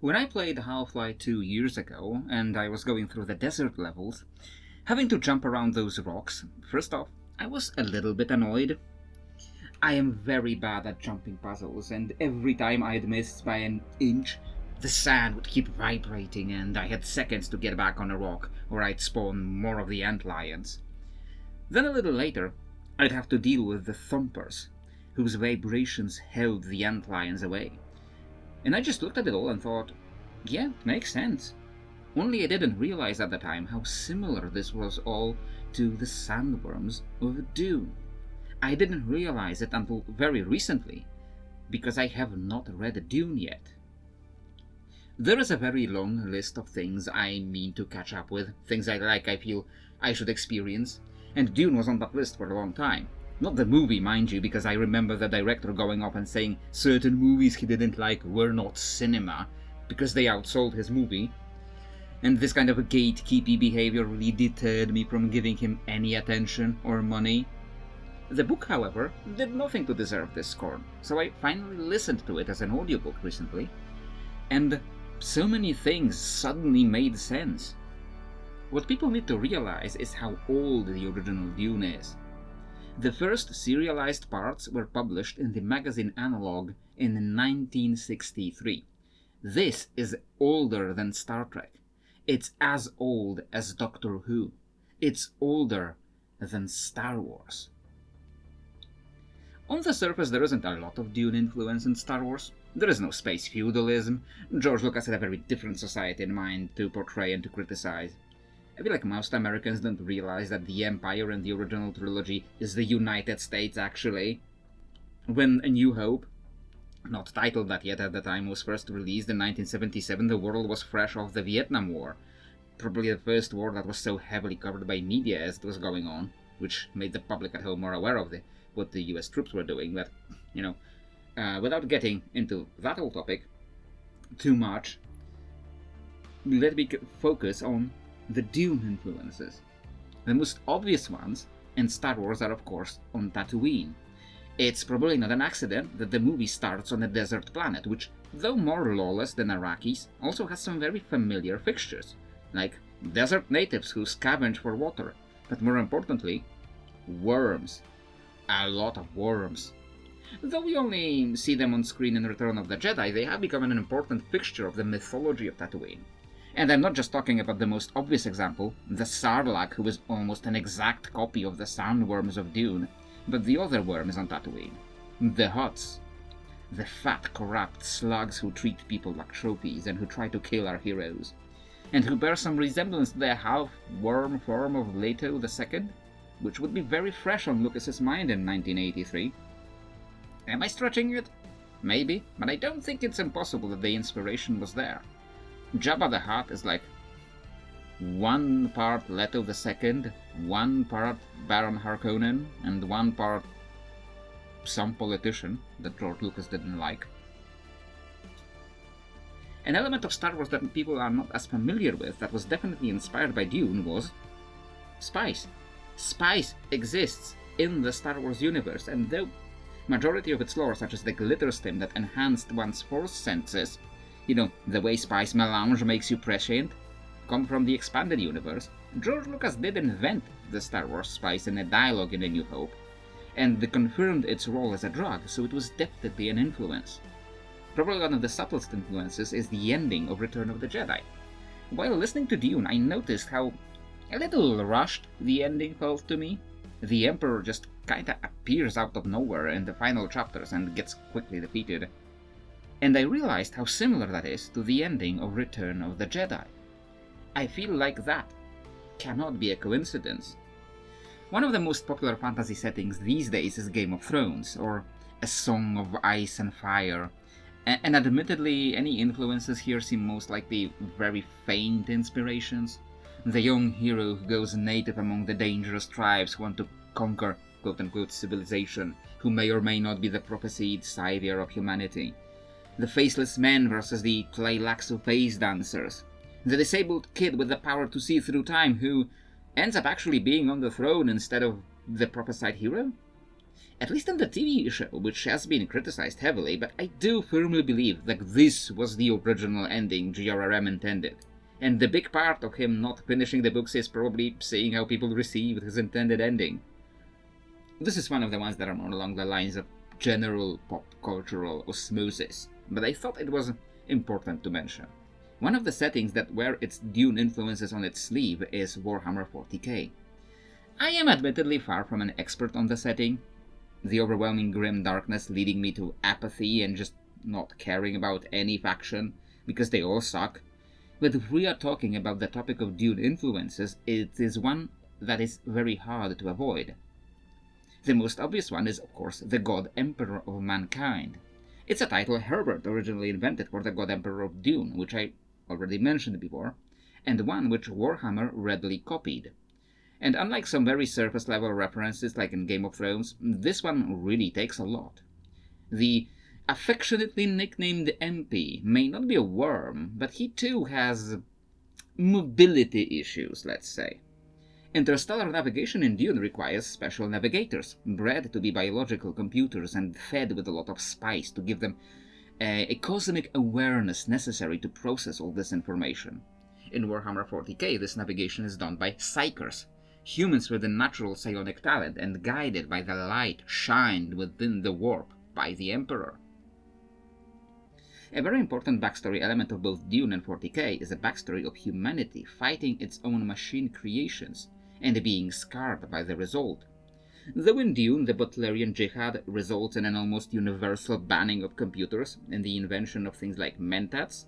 When I played Half-Life 2 years ago, and I was going through the desert levels, having to jump around those rocks, first off, I was a little bit annoyed. I am very bad at jumping puzzles, and every time I'd missed by an inch, the sand would keep vibrating, and I had seconds to get back on a rock, or I'd spawn more of the antlions. Then a little later, I'd have to deal with the thumpers, whose vibrations held the antlions away. And I just looked at it all and thought, yeah, makes sense. Only I didn't realize at the time how similar this was all to the sandworms of Dune. I didn't realize it until very recently, because I have not read Dune yet. There is a very long list of things I mean to catch up with, things I feel I should experience, and Dune was on that list for a long time. Not the movie, mind you, because I remember the director going up and saying certain movies he didn't like were not cinema, because they outsold his movie, and this kind of a gatekeepy behavior really deterred me from giving him any attention or money. The book, however, did nothing to deserve this scorn, so I finally listened to it as an audiobook recently, and so many things suddenly made sense. What people need to realize is how old the original Dune is. The first serialized parts were published in the magazine Analog in 1963. This is older than Star Trek. It's as old as Doctor Who. It's older than Star Wars. On the surface, there isn't a lot of Dune influence in Star Wars. There is no space feudalism. George Lucas had a very different society in mind to portray and to criticize. I feel like most Americans don't realize that the Empire in the original trilogy is the United States, actually. When A New Hope, not titled that yet at the time, was first released in 1977, the world was fresh off the Vietnam War. Probably the first war that was so heavily covered by media as it was going on, which made the public at home more aware of what the US troops were doing. But, without getting into that whole topic too much, let me focus on the Dune influences. The most obvious ones in Star Wars are, of course, on Tatooine. It's probably not an accident that the movie starts on a desert planet, which, though more lawless than Arrakis, also has some very familiar fixtures, like desert natives who scavenge for water, but more importantly, worms. A lot of worms. Though we only see them on screen in Return of the Jedi, they have become an important fixture of the mythology of Tatooine. And I'm not just talking about the most obvious example, the Sarlacc, who is almost an exact copy of the sandworms of Dune, but the other worms on Tatooine. The Hutts. The fat, corrupt slugs who treat people like trophies and who try to kill our heroes, and who bear some resemblance to the half-worm form of Leto II, which would be very fresh on Lucas's mind in 1983. Am I stretching it? Maybe, but I don't think it's impossible that the inspiration was there. Jabba the Hutt is like one part Leto II, one part Baron Harkonnen, and one part some politician that George Lucas didn't like. An element of Star Wars that people are not as familiar with that was definitely inspired by Dune was spice. Spice exists in the Star Wars universe, and though majority of its lore, such as the glitter stem that enhanced one's force senses, the way spice melange makes you prescient, come from the expanded universe, George Lucas did invent the Star Wars spice in a dialogue in A New Hope, and confirmed its role as a drug, so it was definitely an influence. Probably one of the subtlest influences is the ending of Return of the Jedi. While listening to Dune, I noticed how a little rushed the ending felt to me. The Emperor just kinda appears out of nowhere in the final chapters and gets quickly defeated. And I realized how similar that is to the ending of Return of the Jedi. I feel like that cannot be a coincidence. One of the most popular fantasy settings these days is Game of Thrones, or A Song of Ice and Fire, and admittedly any influences here seem most likely very faint inspirations. The young hero who goes native among the dangerous tribes who want to conquer quote-unquote civilization, who may or may not be the prophesied savior of humanity. The faceless men versus the Tleilaxu face dancers. The disabled kid with the power to see through time who ends up actually being on the throne instead of the prophesied hero. At least in the TV show, which has been criticized heavily, but I do firmly believe that this was the original ending G.R.R.M. intended. And the big part of him not finishing the books is probably seeing how people received his intended ending. This is one of the ones that are more along the lines of general pop cultural osmosis, but I thought it was important to mention. One of the settings that wear its Dune influences on its sleeve is Warhammer 40k. I am admittedly far from an expert on the setting, the overwhelming grim darkness leading me to apathy and just not caring about any faction, because they all suck. But if we are talking about the topic of Dune influences, it is one that is very hard to avoid. The most obvious one is, of course, the God Emperor of Mankind. It's a title Herbert originally invented for the God Emperor of Dune, which I already mentioned before, and one which Warhammer readily copied. And unlike some very surface-level references like in Game of Thrones, this one really takes a lot. The affectionately nicknamed MP may not be a worm, but he too has mobility issues, let's say. Interstellar navigation in Dune requires special navigators, bred to be biological computers and fed with a lot of spice to give them a cosmic awareness necessary to process all this information. In Warhammer 40k, this navigation is done by psychers, humans with a natural psionic talent and guided by the light shined within the warp by the Emperor. A very important backstory element of both Dune and 40k is a backstory of humanity fighting its own machine creations and being scarred by the result. Though in Dune the Butlerian Jihad results in an almost universal banning of computers and the invention of things like mentats,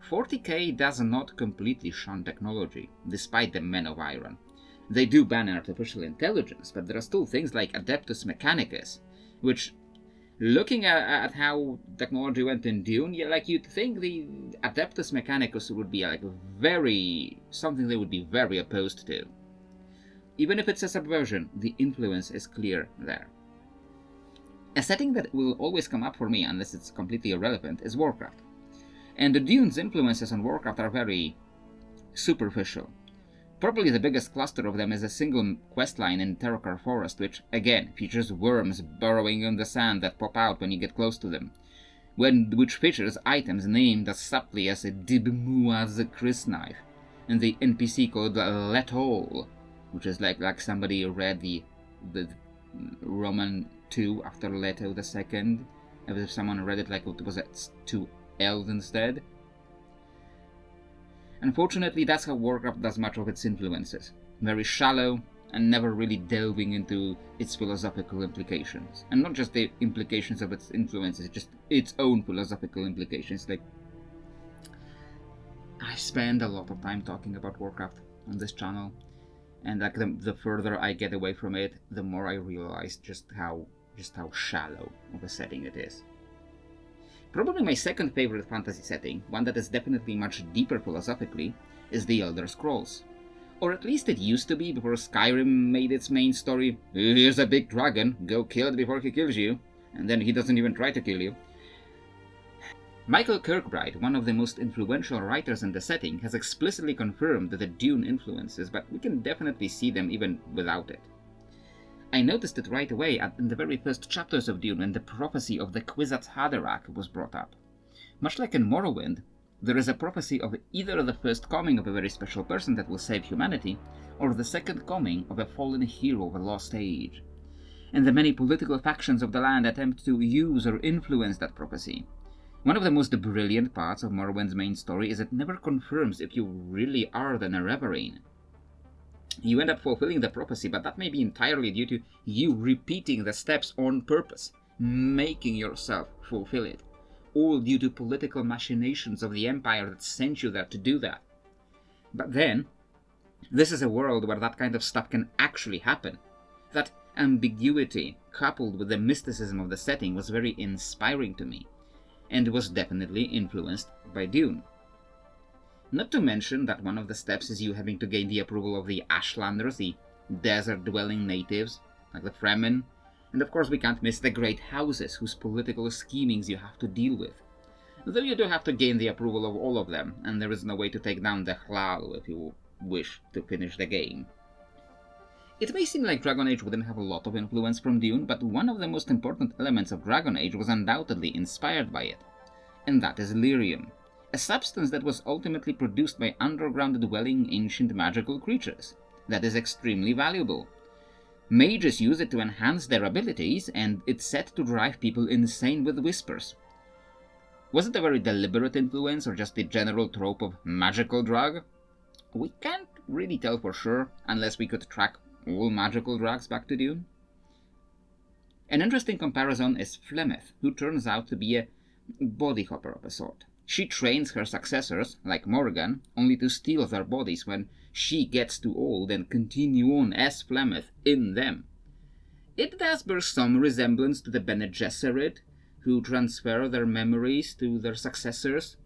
40k does not completely shun technology, despite the Men of Iron. They do ban artificial intelligence, but there are still things like Adeptus Mechanicus, which, looking at how technology went in Dune, you'd think the Adeptus Mechanicus would be something they would be very opposed to. Even if it's a subversion, the influence is clear there. A setting that will always come up for me, unless it's completely irrelevant, is Warcraft. And Dune's influences on Warcraft are very superficial. Probably the biggest cluster of them is a single questline in Terrakar Forest, which, again, features worms burrowing in the sand that pop out when you get close to them, which features items named as subtly as a Dibmua's crysknife, and the NPC called Letol, which is like somebody read the Roman 2 after Leto II, as if someone read it like it was 2L instead. Unfortunately, that's how Warcraft does much of its influences. Very shallow, and never really delving into its philosophical implications. And not just the implications of its influences, just its own philosophical implications. Like, I spend a lot of time talking about Warcraft on this channel, and like the further I get away from it, the more I realize just how shallow of a setting it is. Probably my second favorite fantasy setting, one that is definitely much deeper philosophically, is The Elder Scrolls. Or at least it used to be before Skyrim made its main story, here's a big dragon, go kill it before he kills you, and then he doesn't even try to kill you. Michael Kirkbride, one of the most influential writers in the setting, has explicitly confirmed the Dune influences, but we can definitely see them even without it. I noticed it right away in the very first chapters of Dune when the prophecy of the Kwisatz Haderach was brought up. Much like in Morrowind, there is a prophecy of either the first coming of a very special person that will save humanity, or the second coming of a fallen hero of a lost age. And the many political factions of the land attempt to use or influence that prophecy. One of the most brilliant parts of Morrowind's main story is it never confirms if you really are the Nerevarine. You end up fulfilling the prophecy, but that may be entirely due to you repeating the steps on purpose, making yourself fulfill it, all due to political machinations of the Empire that sent you there to do that. But then, this is a world where that kind of stuff can actually happen. That ambiguity, coupled with the mysticism of the setting, was very inspiring to me, and was definitely influenced by Dune. Not to mention that one of the steps is you having to gain the approval of the Ashlanders, the desert-dwelling natives, like the Fremen, and of course we can't miss the great houses whose political schemings you have to deal with. Though you do have to gain the approval of all of them, and there is no way to take down the Hlal if you wish to finish the game. It may seem like Dragon Age wouldn't have a lot of influence from Dune, but one of the most important elements of Dragon Age was undoubtedly inspired by it, and that is lyrium, a substance that was ultimately produced by underground-dwelling ancient magical creatures. That is extremely valuable. Mages use it to enhance their abilities, and it's said to drive people insane with whispers. Was it a very deliberate influence, or just the general trope of magical drug? We can't really tell for sure, unless we could track all magical drugs back to Dune. An interesting comparison is Flemeth, who turns out to be a body hopper of a sort. She trains her successors, like Morgan, only to steal their bodies when she gets too old and continue on as Flemeth in them. It does bear some resemblance to the Bene Gesserit, who transfer their memories to their successors,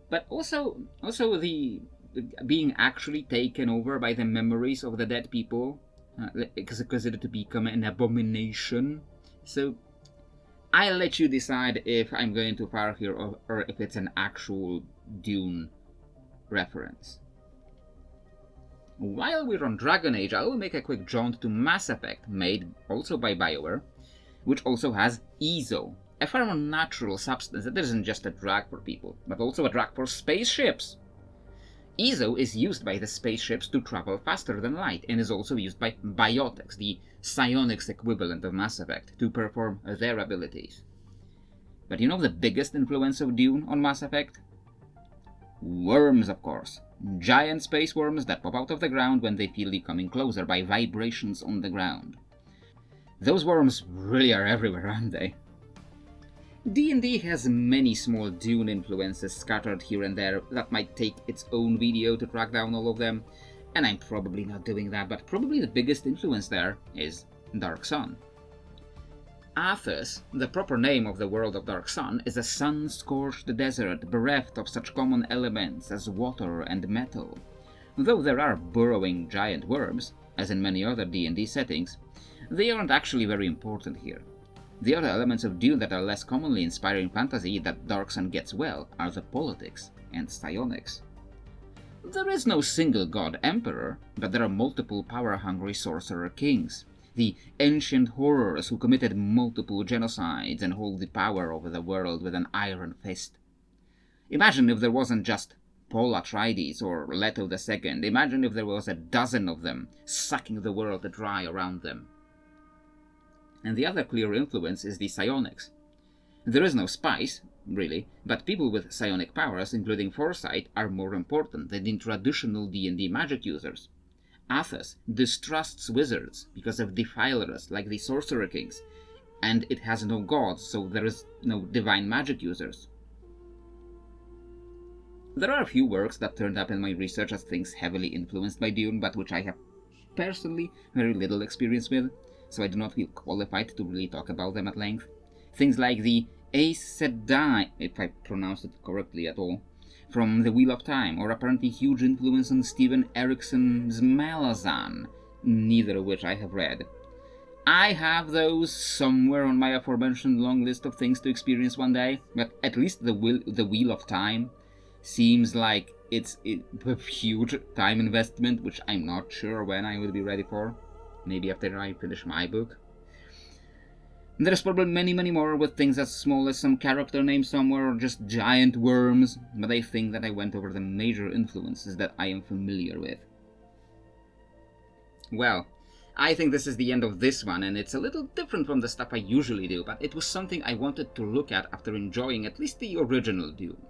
but also the being actually taken over by the memories of the dead people is considered to become an abomination. So I'll let you decide if I'm going too far here or if it's an actual Dune reference. While we're on Dragon Age, I will make a quick jaunt to Mass Effect, made also by BioWare, which also has Ezo, a far more natural substance that isn't just a drug for people, but also a drug for spaceships. Ezo is used by the spaceships to travel faster than light, and is also used by biotics, the psionics equivalent of Mass Effect, to perform their abilities. But you know the biggest influence of Dune on Mass Effect? Worms, of course. Giant space worms that pop out of the ground when they feel you coming closer by vibrations on the ground. Those worms really are everywhere, aren't they? D&D has many small Dune influences scattered here and there that might take its own video to track down all of them, and I'm probably not doing that, but probably the biggest influence there is Dark Sun. Athos, the proper name of the world of Dark Sun, is a sun-scorched desert bereft of such common elements as water and metal. Though there are burrowing giant worms, as in many other D&D settings, they aren't actually very important here. The other elements of Dune that are less commonly inspiring fantasy that Dark Sun gets well are the politics and psionics. There is no single god emperor, but there are multiple power-hungry sorcerer kings, the ancient horrors who committed multiple genocides and hold the power over the world with an iron fist. Imagine if there wasn't just Paul Atreides or Leto II, imagine if there was a dozen of them sucking the world dry around them. And the other clear influence is the psionics. There is no spice, really, but people with psionic powers, including foresight, are more important than the traditional D&D magic users. Athos distrusts wizards because of defilers like the Sorcerer Kings, and it has no gods, so there is no divine magic users. There are a few works that turned up in my research as things heavily influenced by Dune, but which I have personally very little experience with, so I do not feel qualified to really talk about them at length. Things like the Aes Sedai, if I pronounced it correctly at all, from The Wheel of Time, or apparently huge influence on Steven Eriksson's Malazan, neither of which I have read. I have those somewhere on my aforementioned long list of things to experience one day, but at least the Wheel of Time seems like it's a huge time investment, which I'm not sure when I will be ready for. Maybe after I finish my book. There's probably many more with things as small as some character name somewhere or just giant worms, but I think that I went over the major influences that I am familiar with. Well, I think this is the end of this one, and it's a little different from the stuff I usually do, but it was something I wanted to look at after enjoying at least the original Dune.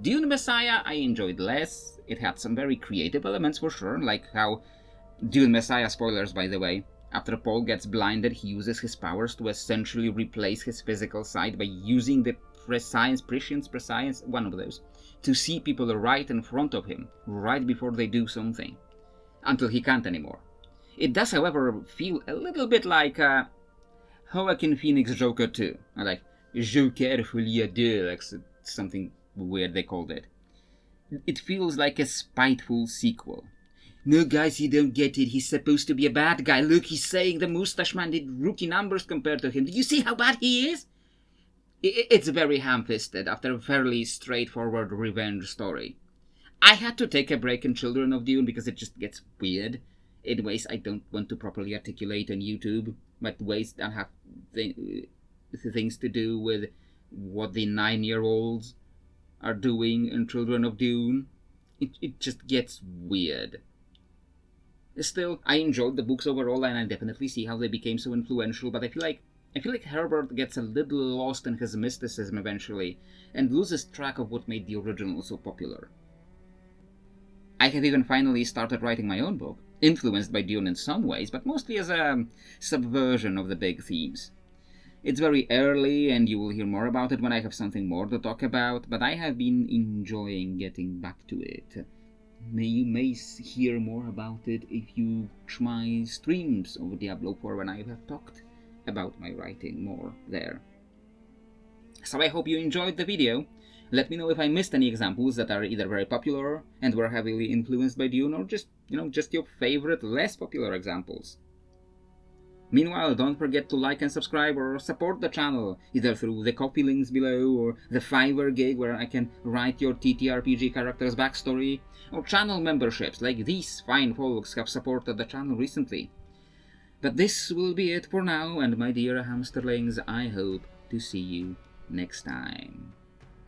Dune Messiah I enjoyed less. It had some very creative elements for sure, like how Dune Messiah, spoilers by the way, after Paul gets blinded, he uses his powers to essentially replace his physical sight by using the prescience, one of those, to see people right in front of him, right before they do something, until he can't anymore. It does, however, feel a little bit like Joaquin Phoenix Joker 2, or like Joker Folie 2, like something weird they called it. It feels like a spiteful sequel. No, guys, you don't get it. He's supposed to be a bad guy. Look, he's saying the Moustache Man did rookie numbers compared to him. Do you see how bad he is? It's very ham-fisted after a fairly straightforward revenge story. I had to take a break in Children of Dune because it just gets weird. in ways I don't want to properly articulate on YouTube, but ways that have things to do with what the 9-year-olds are doing in Children of Dune. It just gets weird. Still, I enjoyed the books overall, and I definitely see how they became so influential, but I feel like Herbert gets a little lost in his mysticism eventually, and loses track of what made the original so popular. I have even finally started writing my own book, influenced by Dune in some ways, but mostly as a subversion of the big themes. It's very early, and you will hear more about it when I have something more to talk about, but I have been enjoying getting back to it. You may hear more about it if you watch my streams of Diablo 4 when I have talked about my writing more there. So I hope you enjoyed the video. Let me know if I missed any examples that are either very popular and were heavily influenced by Dune, or just your favorite less popular examples. Meanwhile, don't forget to like and subscribe or support the channel, either through the copy links below, or the Fiverr gig where I can write your TTRPG character's backstory, or channel memberships like these fine folks have supported the channel recently. But this will be it for now, and my dear hamsterlings, I hope to see you next time.